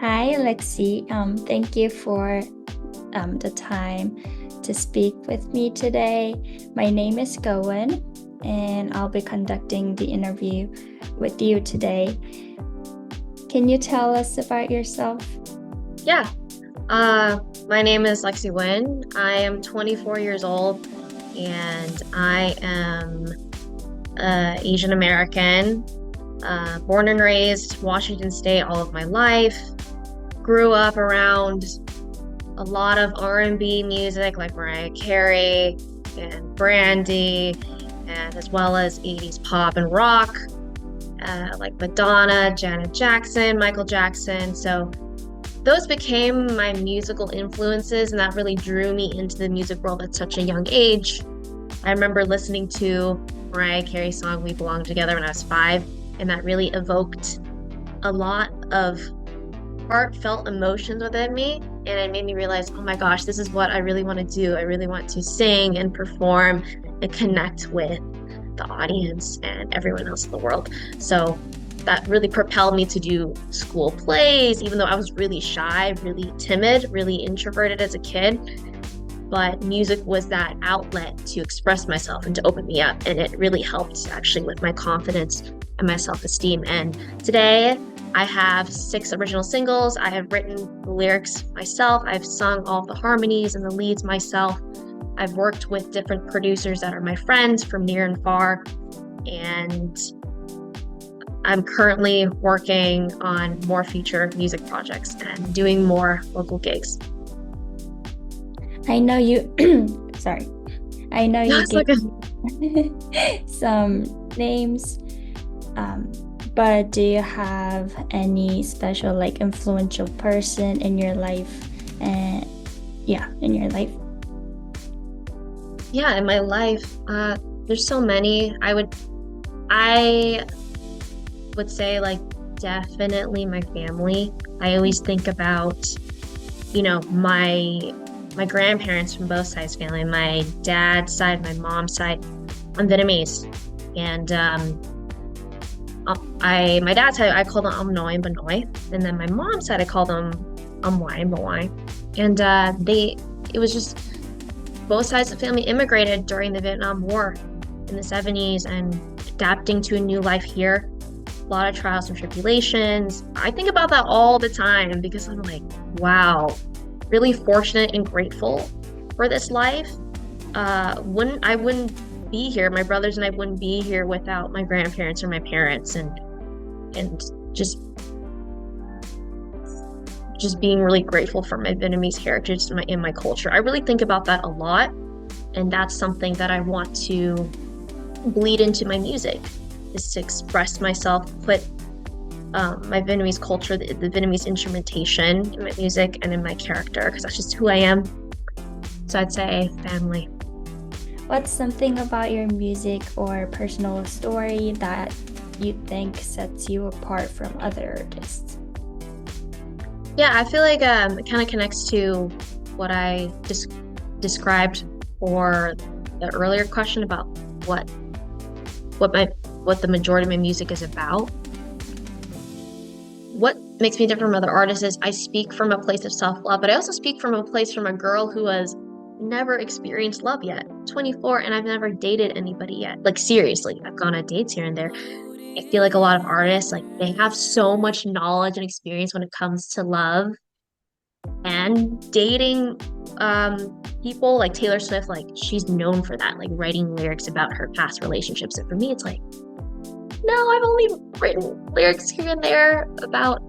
Hi, Lexi. Thank you for the time to speak with me today. My name is Goen, and I'll be conducting the interview with you today. Can you tell us about yourself? Yeah. My name is Lexi Nguyen. I am 24 years old and I am Asian American, born and raised Washington State all of my life. Grew up around a lot of R&B music like Mariah Carey and Brandy, and as well as 80s pop and rock, like Madonna, Janet Jackson, Michael Jackson. So those became my musical influences, and that really drew me into the music world at such a young age. I remember listening to Mariah Carey's song We Belong Together when I was 5, and that really evoked a lot of heartfelt emotions within me. And it made me realize, oh my gosh, this is what I really want to do. I really want to sing and perform and connect with the audience and everyone else in the world. So that really propelled me to do school plays, even though I was really shy, really timid, really introverted as a kid. But music was that outlet to express myself and to open me up. And it really helped actually with my confidence and my self-esteem. And today I have 6 original singles. I have written the lyrics myself. I've sung all the harmonies and the leads myself. I've worked with different producers that are my friends from near and far. And I'm currently working on more feature music projects and doing more local gigs. I know you, sorry. I know No, you it's gave like a me some names, but do you have any special, like, influential person in your life? And yeah, in your life. Yeah, in my life, there's so many. I would say like definitely my family. I always think about, my grandparents from both sides of family. My dad's side, my mom's side, I'm Vietnamese. And my dad's side I call them Noi and Benoy. And then my mom's side I call them Wai Moai. And it was just both sides of the family immigrated during the Vietnam War in the 70s and adapting to a new life here. A lot of trials and tribulations. I think about that all the time because I'm like, wow, really fortunate and grateful for this life. I wouldn't be here. My brothers and I wouldn't be here without my grandparents or my parents, and just being really grateful for my Vietnamese heritage and my culture. I really think about that a lot, and that's something that I want to bleed into my music, is to express myself, put my Vietnamese culture, the Vietnamese instrumentation in my music and in my character, because that's just who I am. So I'd say family. What's something about your music or personal story that you think sets you apart from other artists? Yeah, I feel like it kind of connects to what I described for the earlier question about what what my what the majority of my music is about. What makes me different from other artists is I speak from a place of self-love, but I also speak from a place from a girl who has never experienced love yet. 24, and I've never dated anybody yet. Like seriously, I've gone on dates here and there. I feel like a lot of artists, like they have so much knowledge and experience when it comes to love and dating people. Like Taylor Swift, like she's known for that, like writing lyrics about her past relationships. And for me, it's like, no, I've only written lyrics here and there about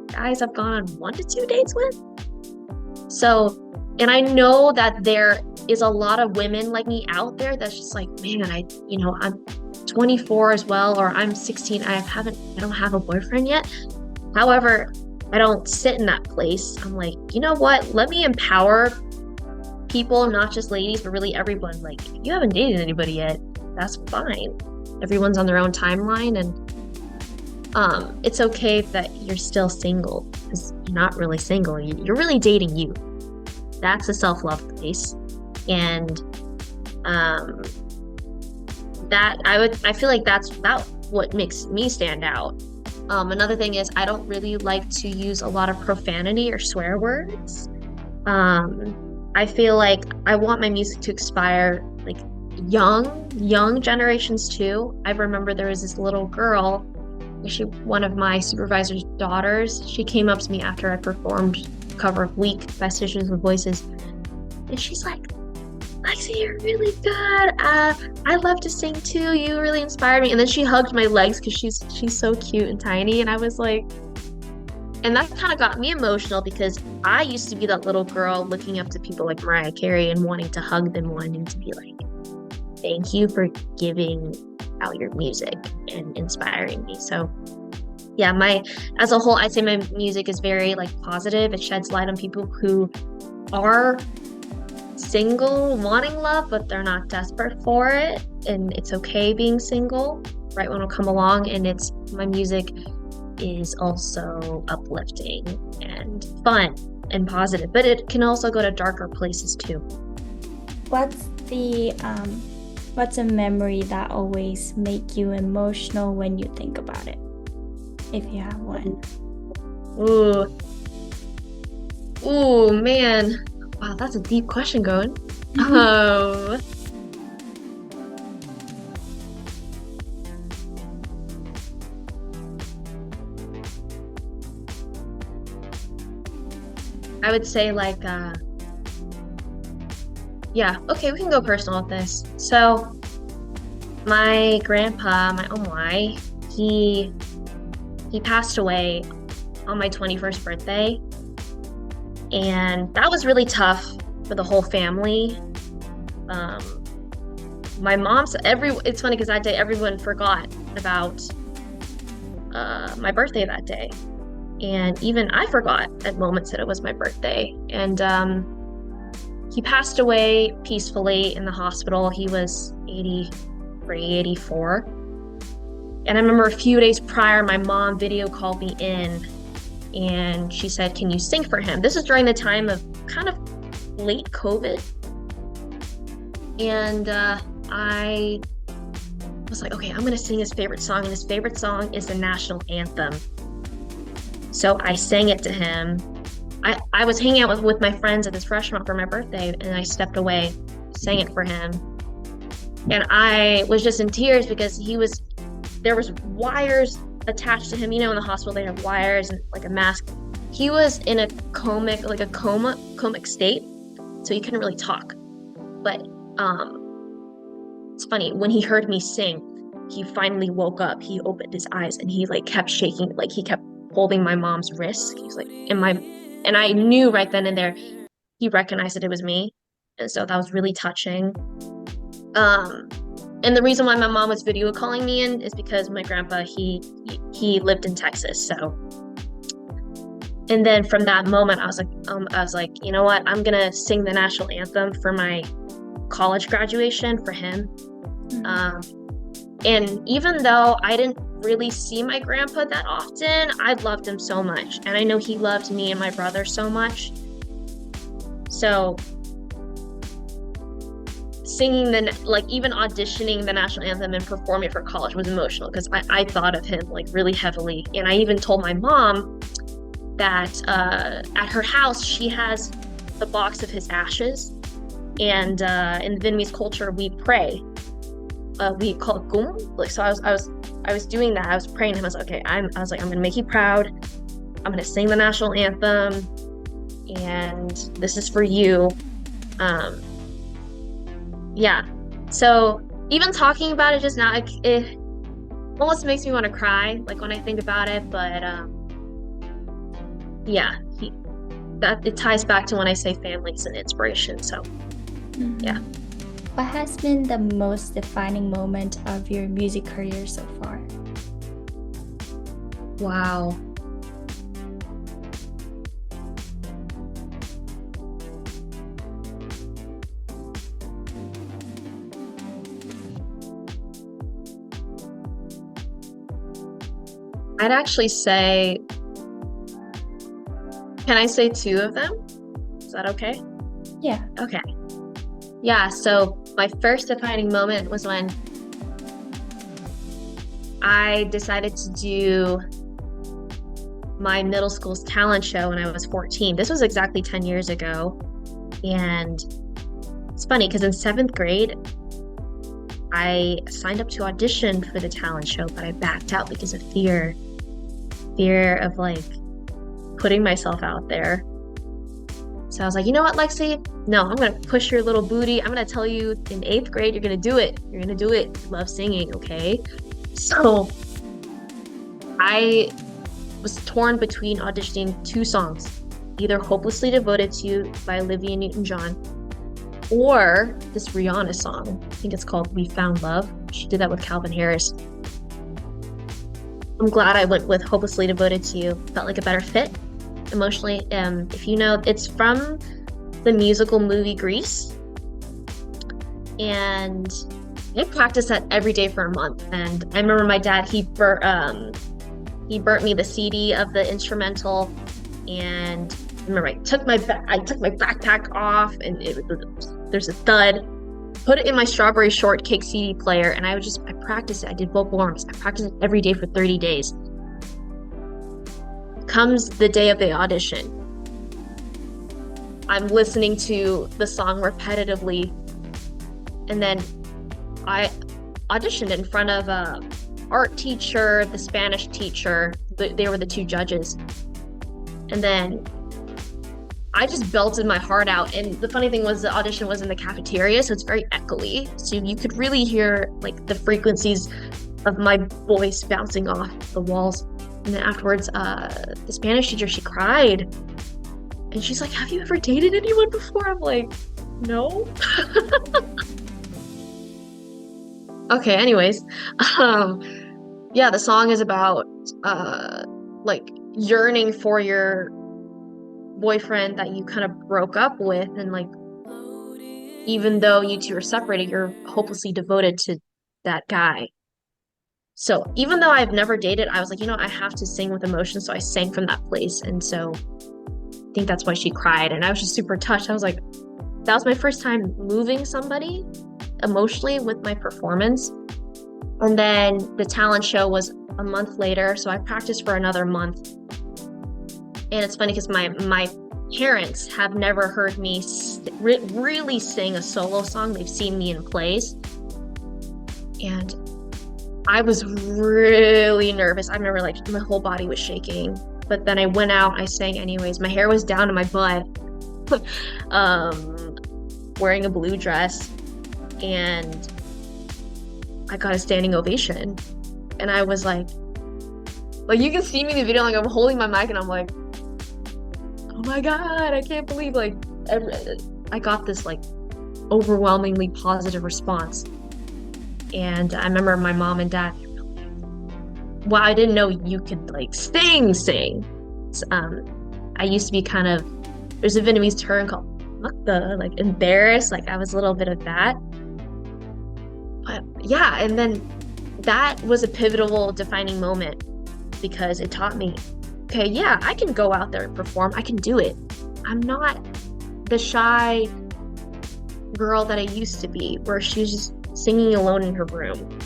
guys I've gone on 1 to 2 dates with. So, and I know that there is a lot of women like me out there that's just like, man, I'm 24 as well, or I'm 16. I don't have a boyfriend yet. However, I don't sit in that place. I'm like, you know what? Let me empower people, not just ladies, but really everyone. Like, if you haven't dated anybody yet, that's fine. Everyone's on their own timeline, and it's okay that you're still single, because you're not really single. You're really dating you. That's a self-love place. And that I feel like that's about what makes me stand out. Another thing is I don't really like to use a lot of profanity or swear words. I feel like I want my music to inspire like young generations too. I remember there was this little girl, one of my supervisor's daughters. She came up to me after I performed a cover of Weak by Stitches with Voices, and she's like, Lexi, you're really good. I love to sing too. You really inspired me. And then she hugged my legs because she's so cute and tiny. And I was like, and that kind of got me emotional because I used to be that little girl looking up to people like Mariah Carey and wanting to hug them, wanting to be like, thank you for giving out your music and inspiring me. So yeah, as a whole, I'd say my music is very like positive. It sheds light on people who are single, wanting love, but they're not desperate for it, and it's okay being single. Right one will come along, and my music is also uplifting and fun and positive, but it can also go to darker places too. What's a memory that always make you emotional when you think about it, if you have one? Ooh, man. Wow, that's a deep question, going. I would say like, yeah, okay, we can go personal with this. So my grandpa, my omai, he passed away on my 21st birthday. And that was really tough for the whole family. My mom's it's funny because that day everyone forgot about my birthday that day. And even I forgot at moments that it was my birthday. And he passed away peacefully in the hospital. He was 83, 84. And I remember a few days prior, my mom video called me in and she said, can you sing for him? This is during the time of kind of late COVID. And I was like, okay, I'm going to sing his favorite song. And his favorite song is the national anthem. So I sang it to him. I was hanging out with my friends at this restaurant for my birthday, and I stepped away, sang it for him. And I was just in tears because there was wires attached to him. You know, in the hospital, they have wires and like a mask. He was in a comic state, so he couldn't really talk. But it's funny, when he heard me sing, he finally woke up. He opened his eyes and he like kept shaking, like he kept holding my mom's wrist. He was like, and I knew right then and there, he recognized that it was me. And so that was really touching. And the reason why my mom was video calling me in is because my grandpa, he lived in Texas. So, and then from that moment, I was like, you know what? I'm going to sing the national anthem for my college graduation for him. And even though I didn't really see my grandpa that often, I loved him so much. And I know he loved me and my brother so much. So singing even auditioning the national anthem and performing for college was emotional because I thought of him like really heavily. And I even told my mom that at her house, she has the box of his ashes. And in Vietnamese culture, we pray. We call it gum. Like, so I was doing that. I was praying to him. I was like, okay, I'm gonna make you proud. I'm gonna sing the national anthem, and this is for you. Yeah. So even talking about it just now, it almost makes me want to cry, like when I think about it. But yeah, it ties back to when I say family is an inspiration. So yeah. What has been the most defining moment of your music career so far? Wow. I'd actually say, can I say two of them? Is that okay? Yeah. Okay. Yeah, so my first defining moment was when I decided to do my middle school's talent show when I was 14. This was exactly 10 years ago. And it's funny because in seventh grade, I signed up to audition for the talent show, but I backed out because of fear of like putting myself out there. So I was like, you know what, Lexi? No, I'm gonna push your little booty. I'm gonna tell you in eighth grade, you're gonna do it. You're gonna do it. You love singing, okay? So I was torn between auditioning two songs, either Hopelessly Devoted to You by Olivia Newton-John or this Rihanna song. I think it's called We Found Love. She did that with Calvin Harris. I'm glad I went with Hopelessly Devoted to You. Felt like a better fit emotionally. If you know, it's from the musical movie Grease. And I practiced that every day for a month. And I remember my dad, he burnt me the CD of the instrumental. And I remember I took my backpack off and there's a thud. Put it in my strawberry shortcake CD player, and I practiced it. I did vocal warm-ups. I practiced it every day for 30 days. Comes the day of the audition. I'm listening to the song repetitively, and then I auditioned in front of a art teacher, the Spanish teacher. They were the two judges. And then I just belted my heart out. And the funny thing was the audition was in the cafeteria, so it's very echoey. So you could really hear like the frequencies of my voice bouncing off the walls. And then afterwards, the Spanish teacher, she cried. And she's like, have you ever dated anyone before? I'm like, no. Okay, anyways. Yeah, the song is about like yearning for your boyfriend that you kind of broke up with, and like even though you two are separated, you're hopelessly devoted to that guy. So even though I've never dated, I was like, I have to sing with emotion. So I sang from that place. And so I think that's why she cried. And I was just super touched. I was like, that was my first time moving somebody emotionally with my performance. And then the talent show was a month later. So I practiced for another month. And it's funny because my parents have never heard me really sing a solo song. They've seen me in plays. And I was really nervous. I remember like my whole body was shaking. But then I went out, I sang anyways. My hair was down to my butt. Wearing a blue dress. And I got a standing ovation. And I was like you can see me in the video, like I'm holding my mic and I'm like, oh my God, I can't believe I got this like overwhelmingly positive response. And I remember my mom and dad, wow, I didn't know you could like sing. So, I used to be kind of, there's a Vietnamese term called like embarrassed, like I was a little bit of that. But yeah, and then that was a pivotal defining moment because it taught me, okay, yeah, I can go out there and perform. I can do it. I'm not the shy girl that I used to be, where she was just singing alone in her room.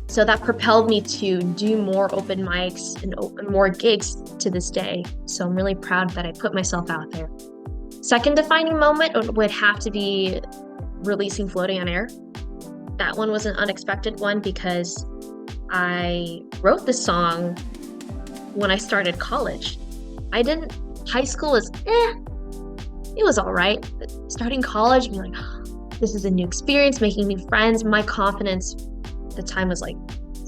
So that propelled me to do more open mics and more gigs to this day. So I'm really proud that I put myself out there. Second defining moment would have to be releasing Floating on Air. That one was an unexpected one because I wrote the song when I started college. High school is, it was all right. But starting college, being like, this is a new experience, making new friends. My confidence at the time was like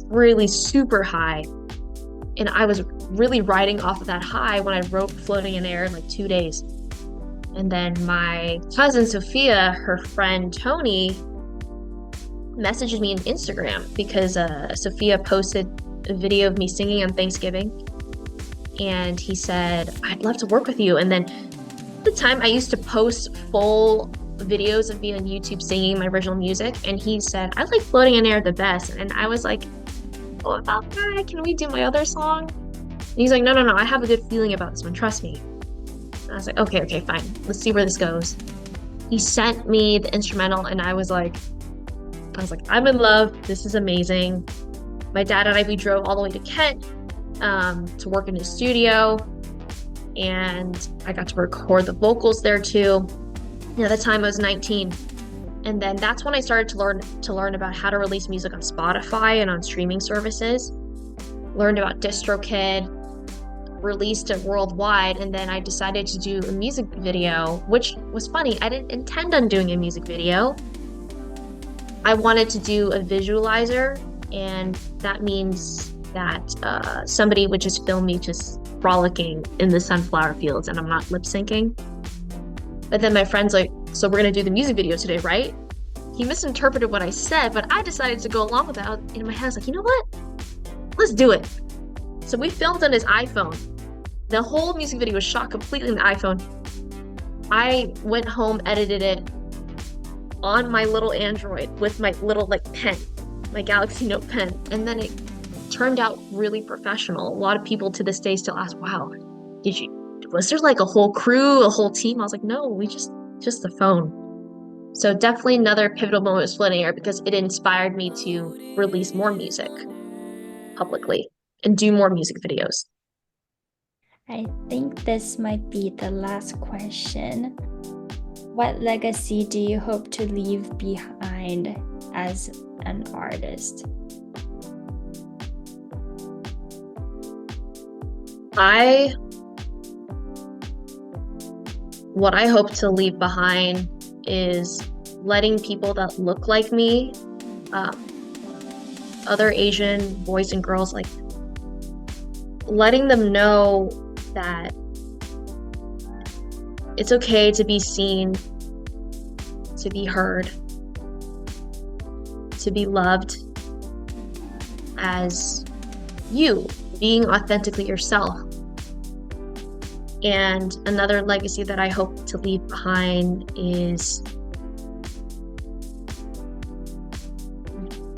really super high. And I was really riding off of that high when I wrote Floating in Air in like 2 days. And then my cousin Sophia, her friend Tony, messaged me on Instagram because Sophia posted a video of me singing on Thanksgiving. And he said, I'd love to work with you. And then at the time I used to post full videos of me on YouTube singing my original music. And he said, I like Floating in Air the best. And I was like, what about that? Can we do my other song? And he's like, no, I have a good feeling about this one. Trust me. And I was like, okay, fine. Let's see where this goes. He sent me the instrumental and I was like, I'm in love. This is amazing. My dad and I, we drove all the way to Kent to work in a studio, and I got to record the vocals there too. And at the time I was 19. And then that's when I started to learn about how to release music on Spotify and on streaming services. Learned about DistroKid, released it worldwide, and then I decided to do a music video, which was funny. I didn't intend on doing a music video. I wanted to do a visualizer, and that means that somebody would just film me just frolicking in the sunflower fields, and I'm not lip syncing. But then my friend's like, so we're gonna do the music video today, right? He misinterpreted what I said, but I decided to go along with that. In my head, I was like, you know what? Let's do it. So we filmed on his iPhone. The whole music video was shot completely on the iPhone. I went home, edited it on my little Android with my little pen, my Galaxy Note pen, and then it turned out really professional. A lot of people to this day still ask, wow, was there like a whole crew, a whole team? I was like, no, just the phone. So definitely another pivotal moment with Split Air, because it inspired me to release more music publicly and do more music videos. I think this might be the last question. What legacy do you hope to leave behind as an artist? What I hope to leave behind is letting people that look like me, other Asian boys and girls, letting them know that it's okay to be seen, to be heard, to be loved as you, being authentically yourself. And another legacy that I hope to leave behind is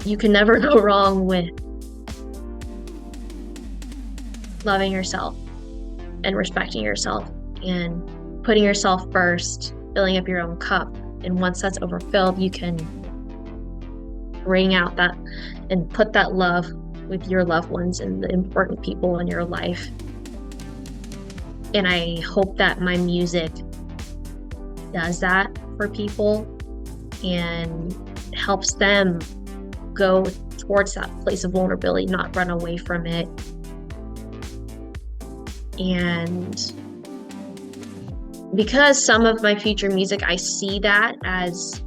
you can never go wrong with loving yourself and respecting yourself and putting yourself first, filling up your own cup. And once that's overfilled, you can bring out that and put that love with your loved ones and the important people in your life. And I hope that my music does that for people and helps them go towards that place of vulnerability, not run away from it. And because some of my future music, I see that as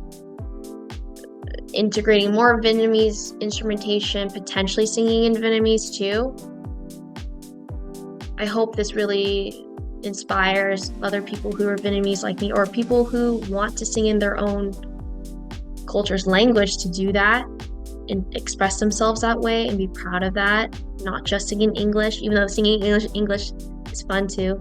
integrating more Vietnamese instrumentation, potentially singing in Vietnamese too. I hope this really inspires other people who are Vietnamese like me, or people who want to sing in their own culture's language, to do that and express themselves that way and be proud of that, not just singing English, even though singing English is fun too.